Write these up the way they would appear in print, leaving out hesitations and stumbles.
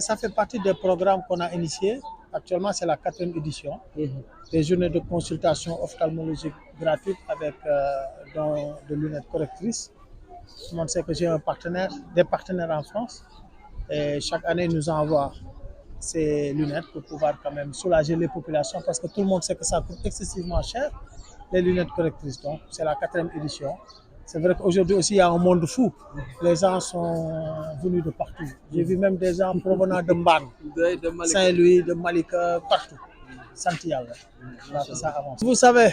Ça fait partie des programmes qu'on a initiés. Actuellement, c'est la 4e édition. Des journées de consultation ophtalmologique gratuites avec des lunettes correctrices. Tout le monde sait que j'ai des partenaires en France. Et chaque année, ils nous envoient ces lunettes pour pouvoir quand même soulager les populations parce que tout le monde sait que ça coûte excessivement cher, les lunettes correctrices. Donc, c'est la 4e édition. C'est vrai qu'aujourd'hui aussi, il y a un monde fou. Les gens sont venus de partout. J'ai vu même des gens provenant de Mbane, Saint-Louis, de Malika, partout. Santiago. Ça avance. Vous savez,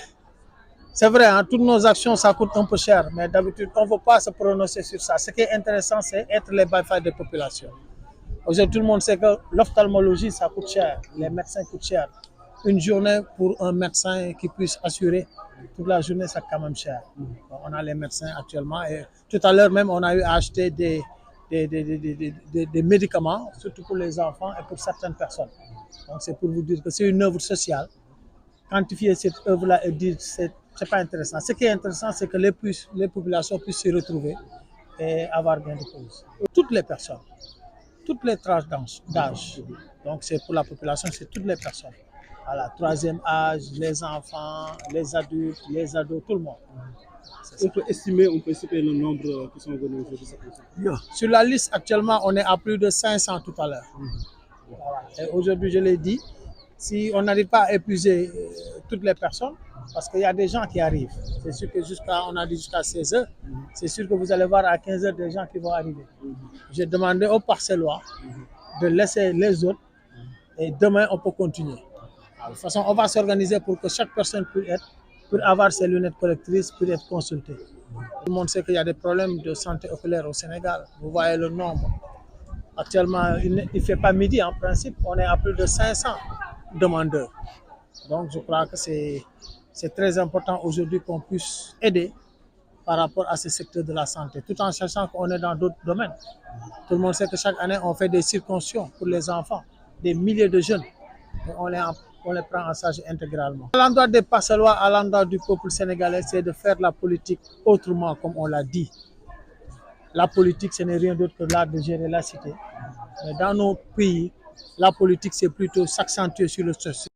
c'est vrai, hein, toutes nos actions, ça coûte un peu cher, mais d'habitude, on ne veut pas se prononcer sur ça. Ce qui est intéressant, c'est être les bienfaits des populations. Aujourd'hui, tout le monde sait que l'ophtalmologie, ça coûte cher. Les médecins coûtent cher. Une journée pour un médecin qui puisse assurer toute la journée, c'est quand même cher. Donc, on a les médecins actuellement. Et tout à l'heure même, on a eu à acheter des médicaments, surtout pour les enfants et pour certaines personnes. Donc, c'est pour vous dire que c'est une œuvre sociale. Quantifier cette œuvre-là et dire que ce n'est pas intéressant. Ce qui est intéressant, c'est que les populations puissent s'y retrouver et avoir gain de cause. Toutes les personnes. Toutes les tranches d'âge. Donc, c'est pour la population, c'est toutes les personnes. Voilà, 3e âge, les enfants, les adultes, les ados, tout le monde. On peut estimer le nombre qui sont venus aujourd'hui. Sur la liste, actuellement, on est à plus de 500 tout à l'heure. Voilà. Et aujourd'hui, je l'ai dit, si on n'arrive pas à épuiser toutes les personnes, parce qu'il y a des gens qui arrivent. C'est sûr que on a dit jusqu'à 16 h. C'est sûr que vous allez voir à 15 h des gens qui vont arriver. J'ai demandé aux Parcellois de laisser les autres et demain on peut continuer. De toute façon, on va s'organiser pour que chaque personne puisse avoir ses lunettes correctrices, pour être consultée. Tout le monde sait qu'il y a des problèmes de santé oculaire au Sénégal. Vous voyez le nombre. Actuellement, il ne fait pas midi en principe. On est à plus de 500 demandeurs. Donc, je crois que c'est très important aujourd'hui qu'on puisse aider par rapport à ce secteur de la santé, tout en sachant qu'on est dans d'autres domaines. Tout le monde sait que chaque année, on fait des circoncisions pour les enfants, des milliers de jeunes, et on les prend en charge intégralement. À l'endroit des Parcellois, à l'endroit du peuple sénégalais, c'est de faire la politique autrement, comme on l'a dit. La politique, ce n'est rien d'autre que l'art de gérer la cité. Mais dans nos pays, la politique, c'est plutôt s'accentuer sur le social.